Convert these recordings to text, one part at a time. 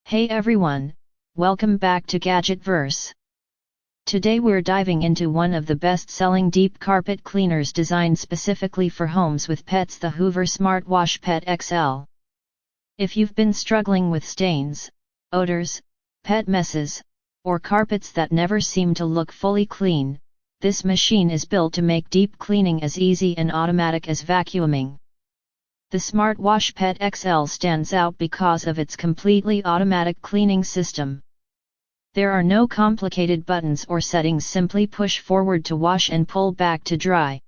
Hey everyone, welcome back to Gadgetverse. Today we're diving into one of the best-selling deep carpet cleaners designed specifically for homes with pets, the Hoover SmartWash Pet XL. If you've been struggling with stains, odors, pet messes, or carpets that never seem to look fully clean, this machine is built to make deep cleaning as easy and automatic as vacuuming. The SmartWash Pet XL stands out because of its completely automatic cleaning system. There are no complicated buttons or settings, simply push forward to wash and pull back to dry.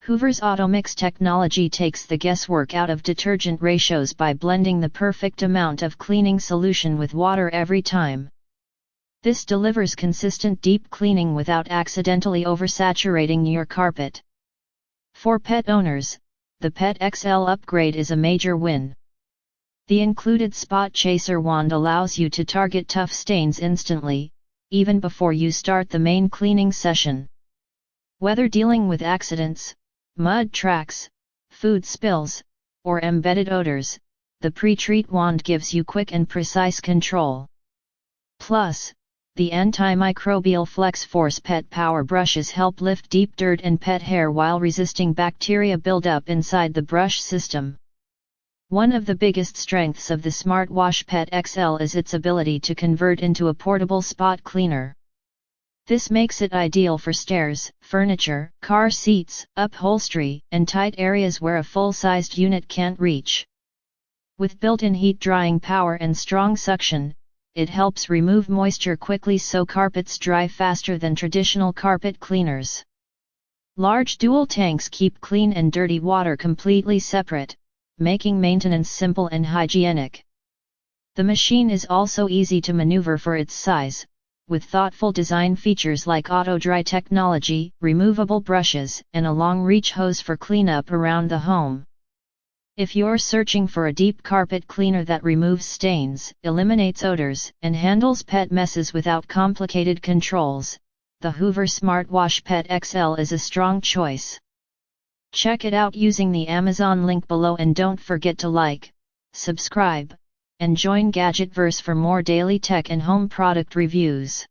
Hoover's AutoMix technology takes the guesswork out of detergent ratios by blending the perfect amount of cleaning solution with water every time. This delivers consistent deep cleaning without accidentally oversaturating your carpet. For pet owners, the Pet XL upgrade is a major win. The included Spot Chaser Wand allows you to target tough stains instantly, even before you start the main cleaning session. Whether dealing with accidents, mud tracks, food spills, or embedded odors, the Pretreat Wand gives you quick and precise control. Plus, the antimicrobial FlexForce Pet PowerBrushes help lift deep dirt and pet hair while resisting bacteria buildup inside the brush system. One of the biggest strengths of the SmartWash Pet XL is its ability to convert into a portable spot cleaner. This makes it ideal for stairs, furniture, car seats, upholstery, and tight areas where a full-sized unit can't reach. With built-in heat drying power and strong suction, it helps remove moisture quickly so carpets dry faster than traditional carpet cleaners. Large dual tanks keep clean and dirty water completely separate, making maintenance simple and hygienic. The machine is also easy to maneuver for its size, with thoughtful design features like auto-dry technology, removable brushes, and a long-reach hose for cleanup around the home. If you're searching for a deep carpet cleaner that removes stains, eliminates odors, and handles pet messes without complicated controls, the Hoover SmartWash Pet XL is a strong choice. Check it out using the Amazon link below, and don't forget to like, subscribe, and join Gadgetverse for more daily tech and home product reviews.